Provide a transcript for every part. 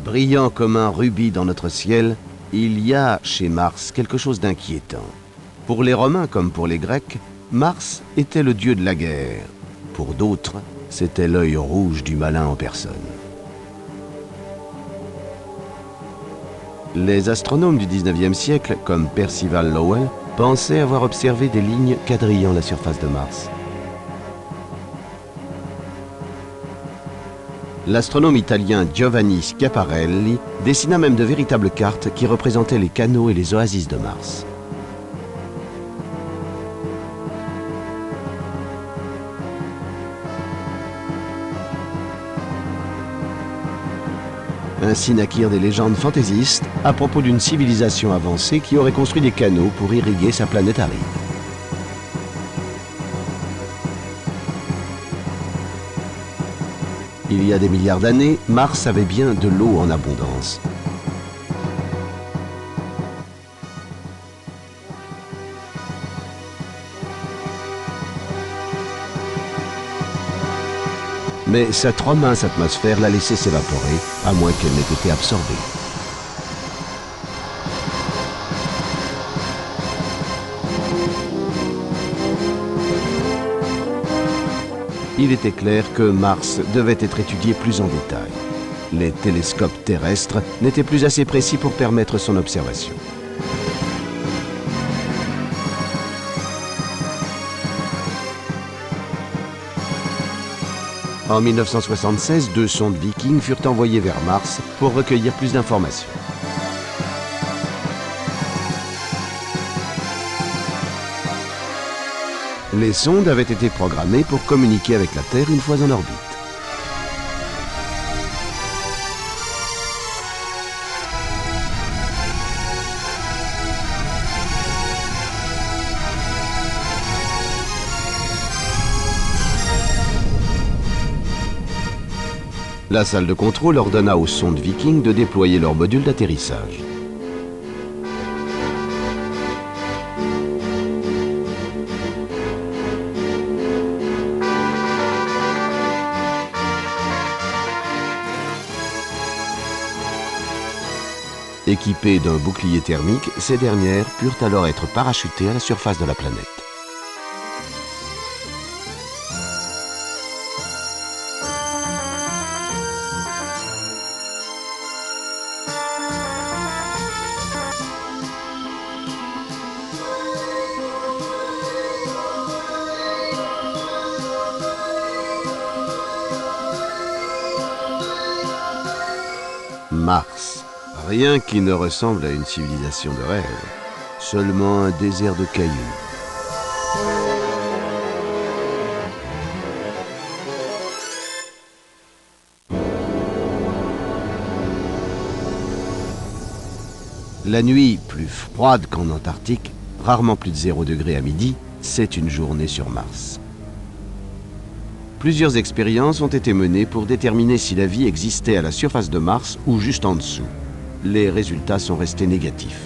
Brillant comme un rubis dans notre ciel, il y a chez Mars quelque chose d'inquiétant. Pour les Romains comme pour les Grecs, Mars était le dieu de la guerre. Pour d'autres, c'était l'œil rouge du malin en personne. Les astronomes du 19e siècle, comme Percival Lowell, pensaient avoir observé des lignes quadrillant la surface de Mars. L'astronome italien Giovanni Schiaparelli dessina même de véritables cartes qui représentaient les canaux et les oasis de Mars. Ainsi naquirent des légendes fantaisistes à propos d'une civilisation avancée qui aurait construit des canaux pour irriguer sa planète aride. Il y a des milliards d'années, Mars avait bien de l'eau en abondance. Mais sa trop mince atmosphère l'a laissé s'évaporer, à moins qu'elle n'ait été absorbée. Il était clair que Mars devait être étudié plus en détail. Les télescopes terrestres n'étaient plus assez précis pour permettre son observation. En 1976, 2 sondes Viking furent envoyées vers Mars pour recueillir plus d'informations. Les sondes avaient été programmées pour communiquer avec la Terre une fois en orbite. La salle de contrôle ordonna aux sondes Viking de déployer leur module d'atterrissage. Équipées d'un bouclier thermique, ces dernières purent alors être parachutées à la surface de la planète. Mars. Rien qui ne ressemble à une civilisation de rêve. Seulement un désert de cailloux. La nuit, plus froide qu'en Antarctique, rarement plus de 0 degré à midi, c'est une journée sur Mars. Plusieurs expériences ont été menées pour déterminer si la vie existait à la surface de Mars ou juste en dessous. Les résultats sont restés négatifs.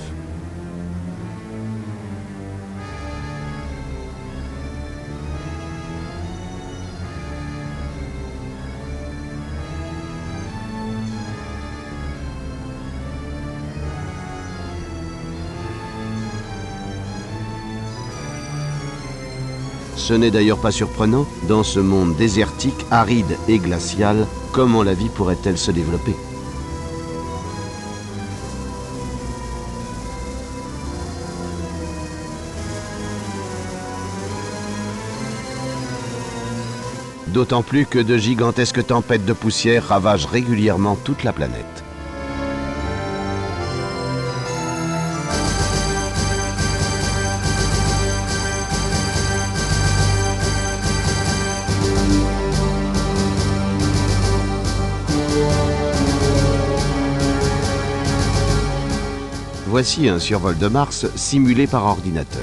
Ce n'est d'ailleurs pas surprenant, dans ce monde désertique, aride et glacial, comment la vie pourrait-elle se développer ? D'autant plus que de gigantesques tempêtes de poussière ravagent régulièrement toute la planète. Voici un survol de Mars simulé par ordinateur.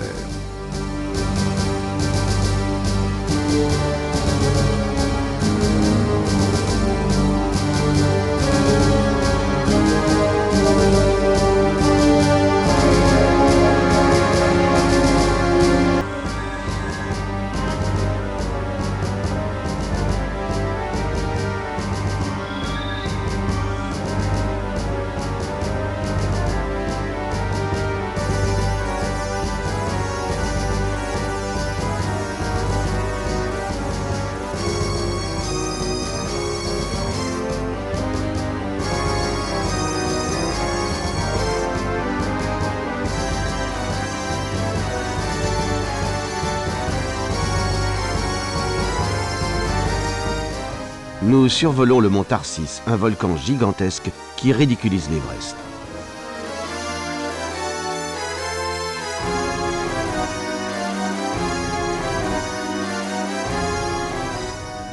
nous survolons le mont Tarsis, un volcan gigantesque qui ridiculise l'Everest.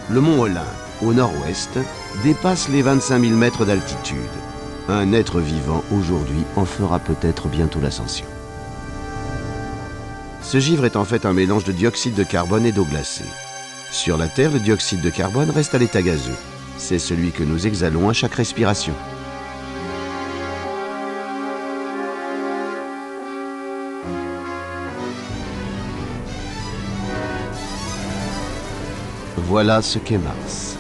Le mont Olympe, au nord-ouest, dépasse les 25 000 mètres d'altitude. Un être vivant, aujourd'hui, en fera peut-être bientôt l'ascension. Ce givre est en fait un mélange de dioxyde de carbone et d'eau glacée. Sur la Terre, le dioxyde de carbone reste à l'état gazeux. C'est celui que nous exhalons à chaque respiration. Voilà ce qu'est Mars.